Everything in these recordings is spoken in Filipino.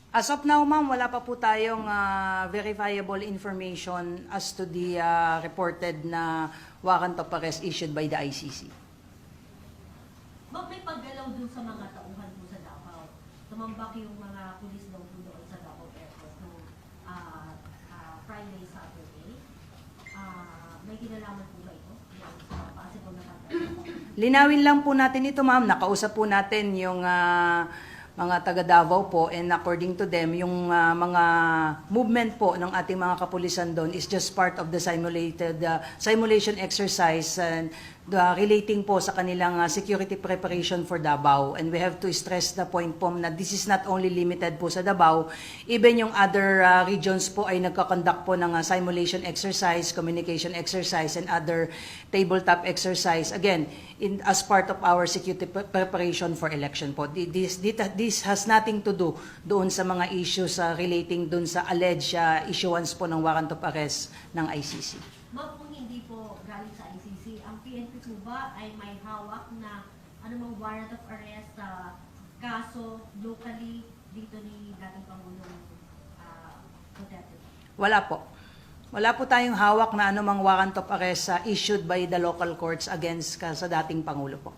As of now, ma'am, wala pa po tayong verifiable information as to the reported na warrant of arrest issued by the ICC. Ma'am, may paggalaw dun sa mga tauhan po sa Davao. Tumambak yung mga pulis daw po doon sa Davao Airport noong Friday, Saturday. May kinalaman po ba ito? Yung possible na paggalaw? Linawin lang po natin ito, ma'am. Nakausap po natin yung mga taga Davao po, and according to them, yung mga movement po ng ating mga kapulisan doon is just part of the simulation exercise and relating po sa kanilang security preparation for Davao. And we have to stress the point po na this is not only limited po sa Davao, even yung other regions po ay nagkakonduct po ng simulation exercise, communication exercise, and other tabletop exercise. Again, as part of our security preparation for election po. This has nothing to do doon sa mga issues relating doon sa alleged issuance po ng warrant of arrest ng ICC. Ma'am, kung hindi po galing sa ICC, ang PNP po ba ay may hawak na anumang warrant of arrest sa kaso locally dito ni dating Pangulong Duterte? Wala po. Wala po tayong hawak na anumang warrant of arrest issued by the local courts against sa dating Pangulo po.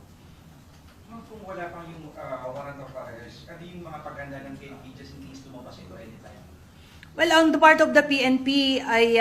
Kung wala pang yung warrant of arrest, ano yung mga paghanda ng PNP just in case lumabas ito anytime? Well, on the part of the PNP ay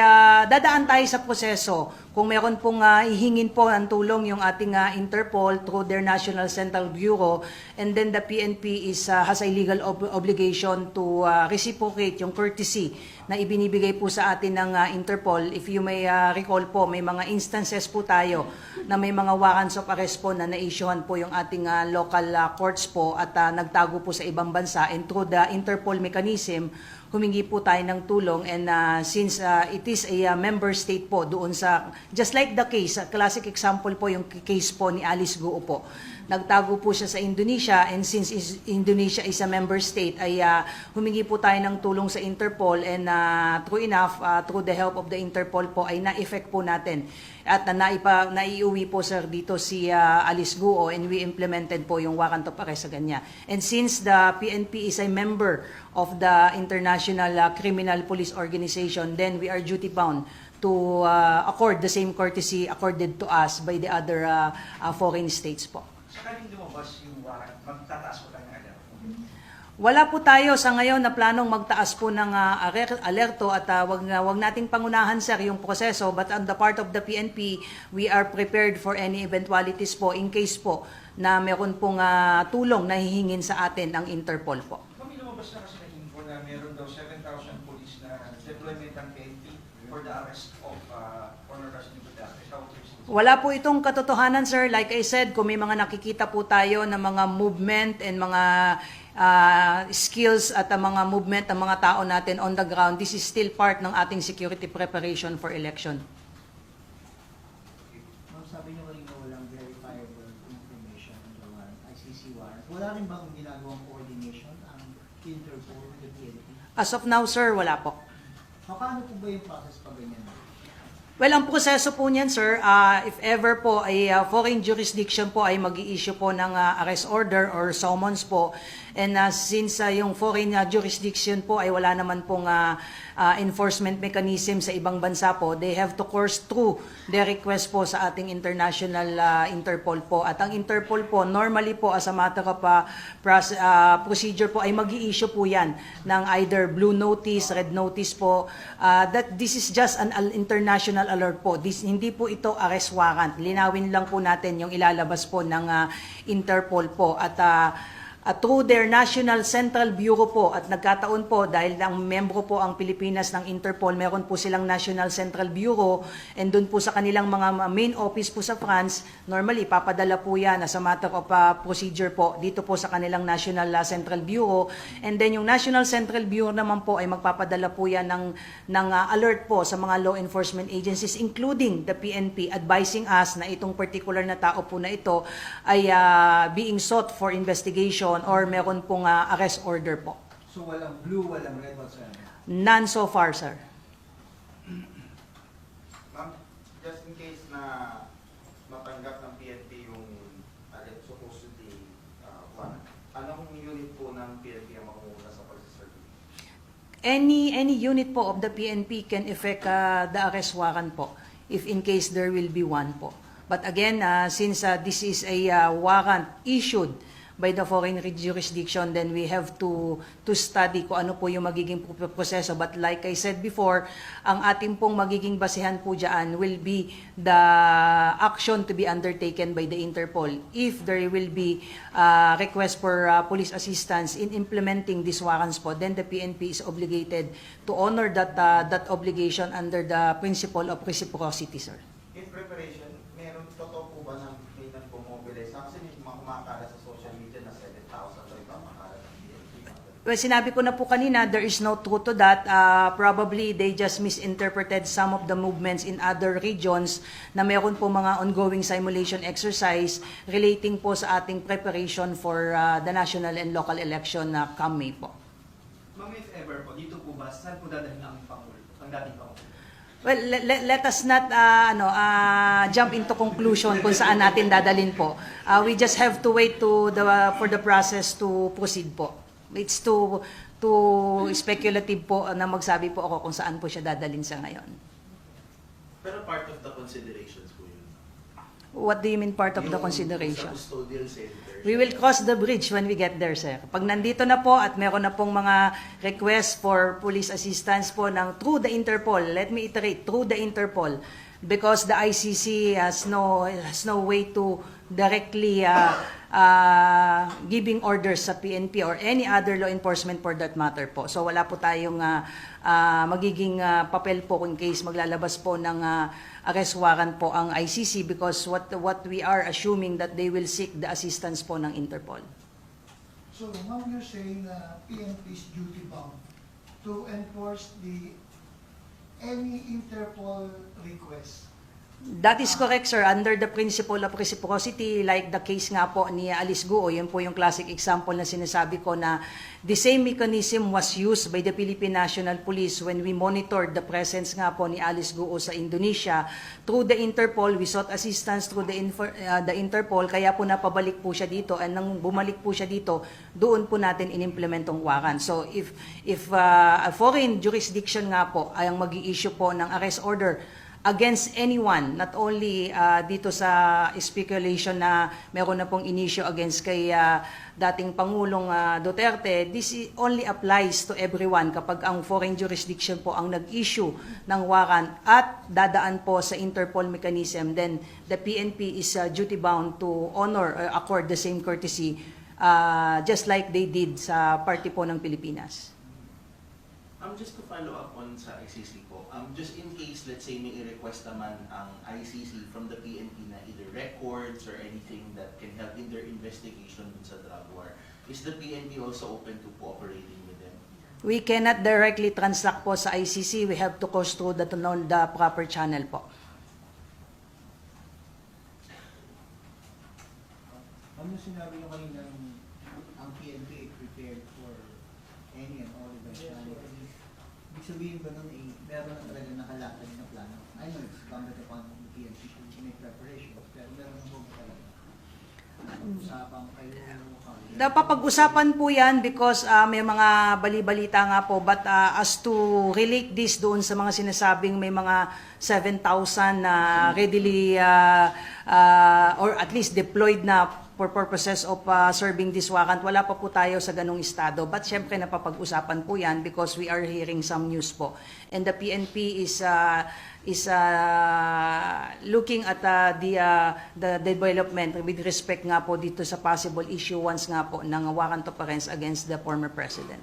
dadaan tayo sa proseso. Kung meron pong ihingin po ng tulong yung ating Interpol through their National Central Bureau, and then the PNP has a legal obligation to reciprocate yung courtesy na ibinibigay po sa atin ng Interpol. If you may recall po, may mga instances po tayo na may mga warrants of arrest po na na-issuehan po yung ating local courts po at nagtago po sa ibang bansa, and through the Interpol mechanism, humingi po tayo ng tulong, and since it is a member state po doon sa, just like the case, classic example po yung case po ni Alice Guo po. Nagtago po siya sa Indonesia, and since Indonesia is a member state, ay humingi po tayo ng tulong sa Interpol, and true enough, through the help of the Interpol po, ay na-effect po natin. At naiuwi po sir dito si Alice Guo, and we implemented po yung warrant of arrest sa kanya. And since the PNP is a member of the International Criminal Police Organization, then we are duty bound to accord the same courtesy accorded to us by the other foreign states po. Sakaling lumabas yung warrant, magtataas ko tayo ng alam. Wala po tayo sa ngayon na planong magtaas po ng alerto, at wag nating pangunahan sir yung proseso, but on the part of the PNP, we are prepared for any eventualities po in case po na meron pong tulong na hihingin sa atin ng Interpol po. Mami, lumabas na kasi na info na meron daw 7,000 police na deployment ng PNP for the arrest of former President Duterte. How would you see this? Wala po itong katotohanan sir. Like I said, kung may mga nakikita po tayo na mga movement and mga skills at mga movement ng mga tao natin on the ground, this is still part ng ating security preparation for election. Ma'am, sabi niyo kanina walang verifiable information on the warrant, ICC warrant. Wala rin bang ginagawang coordination ang Interpol with the PNP? As of now sir, wala po. Paano po ba yung process pag ganyan? Well, ang proseso po niyan, sir, if ever po ay foreign jurisdiction po ay mag-i-issue po ng arrest order or summons po, and since yung foreign jurisdiction po ay wala naman pong enforcement mechanism sa ibang bansa po, they have to course through their request po sa ating international Interpol po. At ang Interpol po, normally po as a matter of procedure po ay mag-i-issue po yan ng either blue notice, red notice po. That this is just an international alert po. Hindi po ito arrest warrant. Linawin lang po natin yung ilalabas po ng Interpol po. At through their National Central Bureau po, at nagkataon po dahil ang membro po ang Pilipinas ng Interpol, meron po silang National Central Bureau, and doon po sa kanilang mga main office po sa France, normally papadala po yan as a matter of procedure po dito po sa kanilang National Central Bureau, and then yung National Central Bureau naman po ay magpapadala po yan ng alert po sa mga law enforcement agencies including the PNP, advising us na itong particular na tao po na ito ay being sought for investigation or meron pong arrest order po. So walang blue, walang red whatsoever? None so far, sir. Ma'am, just in case na matanggap ng PNP yung supposedly warrant, anong unit po ng PNP ang makumuha sa pag-survey? Any unit po of the PNP can effect the arrest warrant po if in case there will be one po. But again, since this is a warrant issued by the foreign jurisdiction, then we have to study kung ano po yung magiging proseso. But like I said before, ang ating pong magiging basehan po dyan will be the action to be undertaken by the Interpol. If there will be request for police assistance in implementing these warrants po, then the PNP is obligated to honor that obligation under the principle of reciprocity, sir. In preparation, meron totoo po ba na may nagpo-mobilize? Kasi may mga kumakala sa social media na 7,000 daw ipapakala ng PNP. Well, sinabi ko na po kanina, there is no truth to that. Probably they just misinterpreted some of the movements in other regions na meron po mga ongoing simulation exercise relating po sa ating preparation for the national and local election na come May po. Ma'am, if ever po, dito po ba, saan po dadalhin ang Pangulo, ang dating Pangulo? Well, let us not jump into conclusion kung saan natin dadalhin po. We just have to wait for the process to proceed po. It's too speculative po na magsabi po ako kung saan po siya dadalhin sa ngayon. Pero part of the considerations po yun. What do you mean part of the Yung consideration? Sa custodial center. We will cross the bridge when we get there, sir. Pag nandito na po at meron na pong mga request for police assistance po through the Interpol, let me iterate, through the Interpol, because the ICC has no way to directly giving orders sa PNP or any other law enforcement for that matter po. So wala po tayong magiging papel po in case maglalabas po ng arrest warrant po ang ICC, because what we are assuming that they will seek the assistance po ng Interpol. So now you're saying PNP is duty bound to enforce any Interpol request. That is correct, sir. Under the principle of reciprocity, like the case nga po ni Alice Guo, yun po yung classic example na sinasabi ko na the same mechanism was used by the Philippine National Police when we monitored the presence nga po ni Alice Guo sa Indonesia. Through the Interpol, we sought assistance through the Interpol, kaya po napabalik po siya dito, and nang bumalik po siya dito, doon po natin inimplement ang warrant. So if a foreign jurisdiction nga po ay ang mag-i-issue po ng arrest order against anyone, not only dito sa speculation na meron na pong inisyo against kay dating Pangulong Duterte, this only applies to everyone kapag ang foreign jurisdiction po ang nag-issue ng warrant at dadaan po sa Interpol mechanism, then the PNP is duty bound to honor or accord the same courtesy just like they did sa party po ng Pilipinas. Just to follow up on sa ICC po, just in case, let's say, may i-request naman ang ICC from the PNP na either records or anything that can help in their investigation dun sa drug war, is the PNP also open to cooperating with them? We cannot directly transact po sa ICC. We have to go through the proper channel po. Ano sinabi nyo kanina ang PNP prepared for any and all eventualities? Ibig sabihin ba nun meron na talaga nakalatag na plano? I know it's incumbent upon the PNP to make preparations, pero meron na po ba talaga? Usapang kayo, Napapag-usapan po yan because may mga bali-balita nga po, but as to relate this doon sa mga sinasabing may mga 7,000 na readily or at least deployed na for purposes of serving this warrant, wala pa po tayo sa ganung estado. But syempre napapag-usapan po yan because we are hearing some news po. And the PNP is looking at the development with respect nga po dito sa possible issuance nga po ng warrant of arrest against the former president.